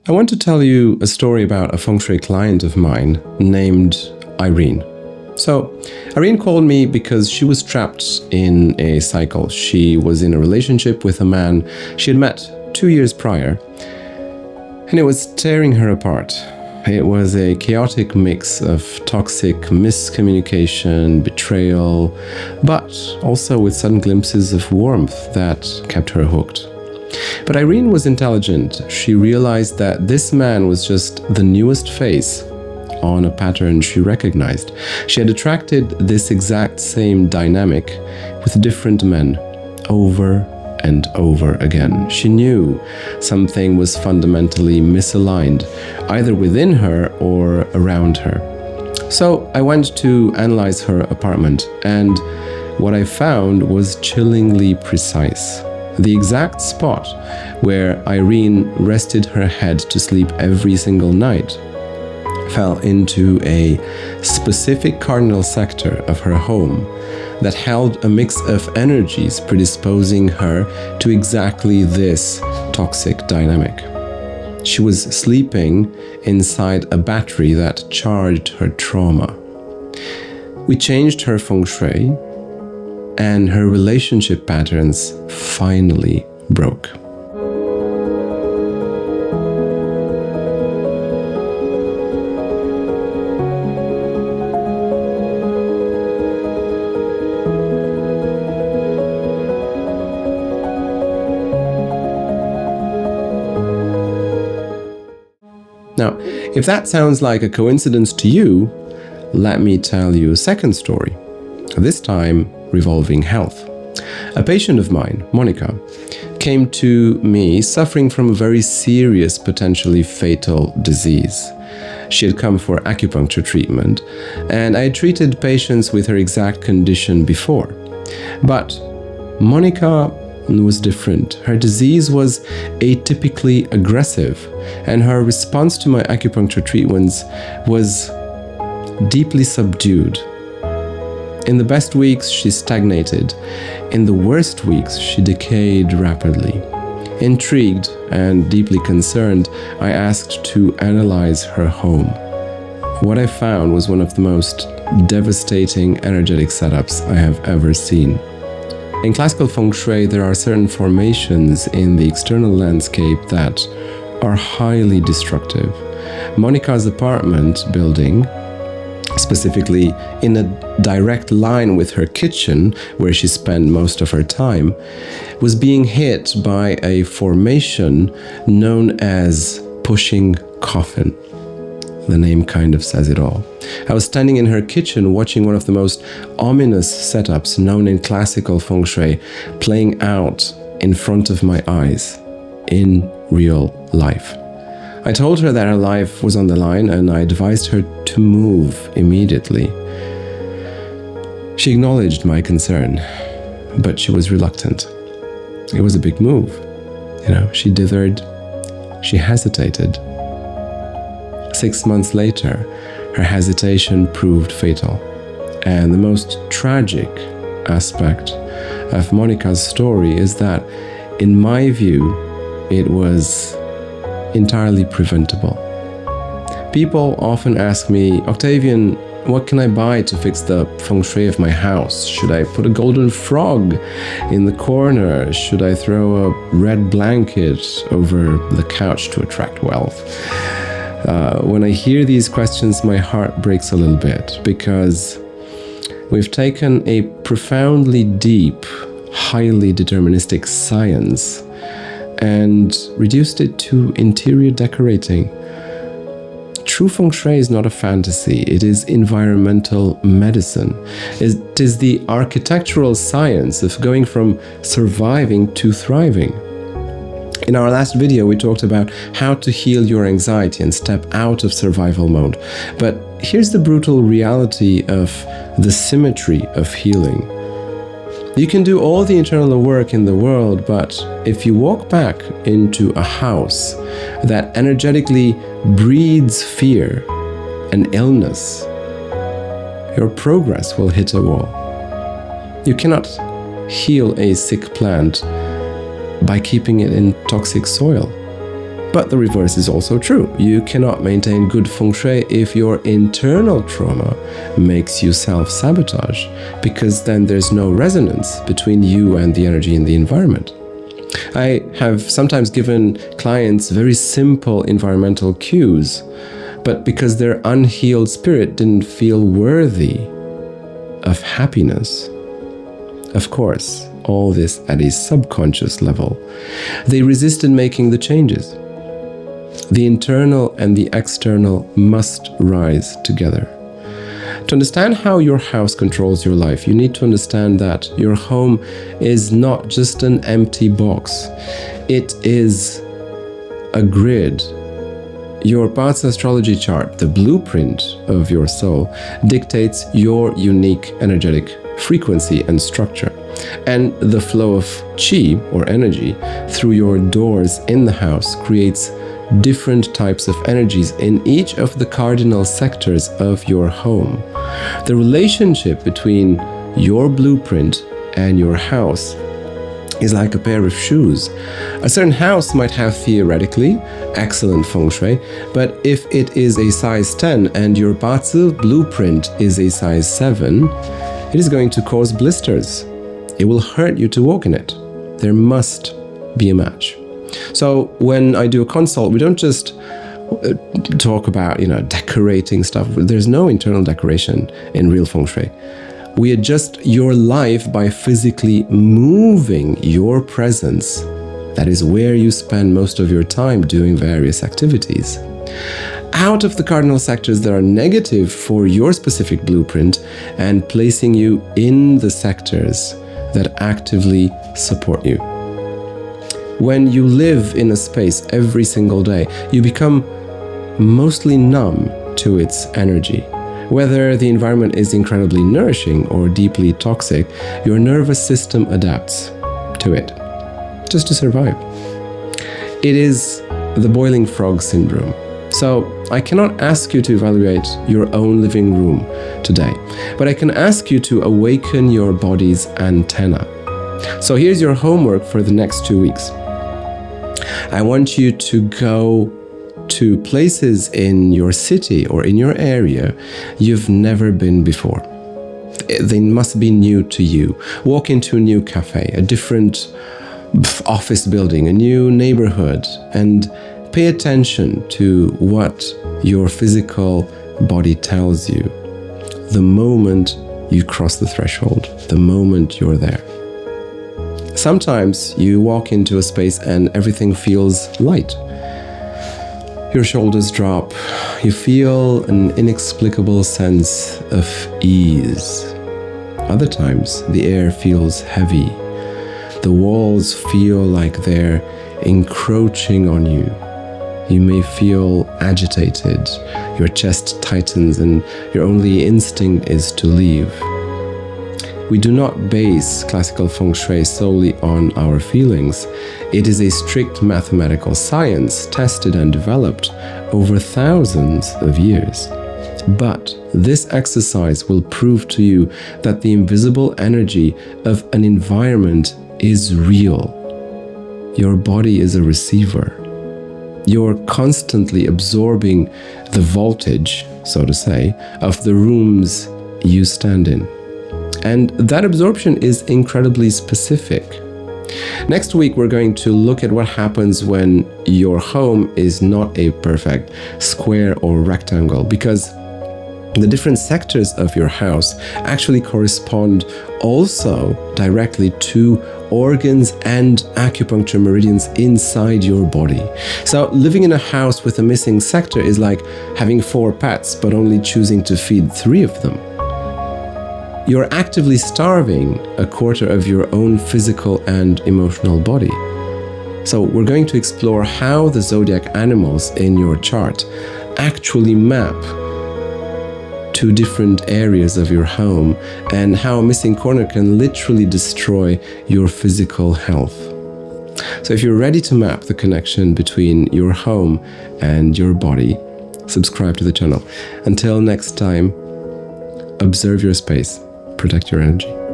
I want to tell you a story about a Feng Shui client of mine named Irene. So, Irene called me because she was trapped in a cycle. She was in a relationship with a man she had met 2 years prior, and it was tearing her apart. It was a chaotic mix of toxic miscommunication, betrayal, but also with sudden glimpses of warmth that kept her hooked. But Irene was intelligent. She realized that this man was just the newest face on a pattern she recognized. She had attracted this exact same dynamic with different men over and over again. She knew something was fundamentally misaligned, either within her or around her. So I went to analyze her apartment, and what I found was chillingly precise. The exact spot where Irene rested her head to sleep every single night fell into a specific cardinal sector of her home that held a mix of energies predisposing her to exactly this toxic dynamic. She was sleeping inside a battery that charged her trauma. We changed her feng shui, and her relationship patterns finally broke. Now, if that sounds like a coincidence to you, let me tell you a second story, this time revolving health. A patient of mine, Monica, came to me suffering from a very serious, potentially fatal disease. She had come for acupuncture treatment, and I had treated patients with her exact condition before. But Monica was different. Her disease was atypically aggressive, and her response to my acupuncture treatments was deeply subdued. In the best weeks, she stagnated. In the worst weeks, she decayed rapidly. Intrigued and deeply concerned, I asked to analyze her home. What I found was one of the most devastating energetic setups I have ever seen. In classical feng shui, there are certain formations in the external landscape that are highly destructive. Monica's apartment building, specifically in a direct line with her kitchen, where she spent most of her time, was being hit by a formation known as pushing coffin. The name kind of says it all. I was standing in her kitchen watching one of the most ominous setups known in classical feng shui playing out in front of my eyes in real life. I told her that her life was on the line, and I advised her to move immediately. She acknowledged my concern, but she was reluctant. It was a big move. She dithered, she hesitated. 6 months later, her hesitation proved fatal. And the most tragic aspect of Monica's story is that, in my view, it was entirely preventable. People often ask me, Octavian, what can I buy to fix the feng shui of my house? Should I put a golden frog in the corner? Should I throw a red blanket over the couch to attract wealth? When I hear these questions, my heart breaks a little bit, because we've taken a profoundly deep, highly deterministic science and reduced it to interior decorating. True feng shui is not a fantasy, it is environmental medicine. It is the architectural science of going from surviving to thriving. In our last video, we talked about how to heal your anxiety and step out of survival mode. But here's the brutal reality of the symmetry of healing. You can do all the internal work in the world, but if you walk back into a house that energetically breeds fear and illness, your progress will hit a wall. You cannot heal a sick plant by keeping it in toxic soil. But the reverse is also true. You cannot maintain good feng shui if your internal trauma makes you self-sabotage, because then there's no resonance between you and the energy in the environment. I have sometimes given clients very simple environmental cues, but because their unhealed spirit didn't feel worthy of happiness, of course, all this at a subconscious level, they resisted making the changes. The internal and the external must rise together. To understand how your house controls your life, you need to understand that your home is not just an empty box. It is a grid. Your BaZi astrology chart, the blueprint of your soul, dictates your unique energetic frequency and structure. And the flow of qi, or energy, through your doors in the house creates different types of energies in each of the cardinal sectors of your home. The relationship between your blueprint and your house is like a pair of shoes. A certain house might have theoretically excellent feng shui, but if it is a size 10 and your BaZi blueprint is a size 7, it is going to cause blisters. It will hurt you to walk in it. There must be a match. So when I do a consult, we don't just talk about, decorating stuff. There's no internal decoration in real feng shui. We adjust your life by physically moving your presence. That is where you spend most of your time doing various activities. Out of the cardinal sectors that are negative for your specific blueprint, and placing you in the sectors that actively support you. When you live in a space every single day, you become mostly numb to its energy. Whether the environment is incredibly nourishing or deeply toxic, your nervous system adapts to it, just to survive. It is the boiling frog syndrome. So I cannot ask you to evaluate your own living room today, but I can ask you to awaken your body's antenna. So here's your homework for the next 2 weeks. I want you to go to places in your city or in your area you've never been before. They must be new to you. Walk into a new cafe, a different office building, a new neighborhood, and pay attention to what your physical body tells you the moment you cross the threshold, the moment you're there. Sometimes you walk into a space and everything feels light. Your shoulders drop. You feel an inexplicable sense of ease. Other times, the air feels heavy. The walls feel like they're encroaching on you. You may feel agitated. Your chest tightens and your only instinct is to leave. We do not base classical feng shui solely on our feelings. It is a strict mathematical science tested and developed over thousands of years. But this exercise will prove to you that the invisible energy of an environment is real. Your body is a receiver. You're constantly absorbing the voltage, so to say, of the rooms you stand in. And that absorption is incredibly specific. Next week, we're going to look at what happens when your home is not a perfect square or rectangle, because the different sectors of your house actually correspond also directly to organs and acupuncture meridians inside your body. So living in a house with a missing sector is like having 4 pets, but only choosing to feed 3 of them. You're actively starving a quarter of your own physical and emotional body. So we're going to explore how the zodiac animals in your chart actually map to different areas of your home, and how a missing corner can literally destroy your physical health. So if you're ready to map the connection between your home and your body, subscribe to the channel. Until next time, observe your space. Protect your energy.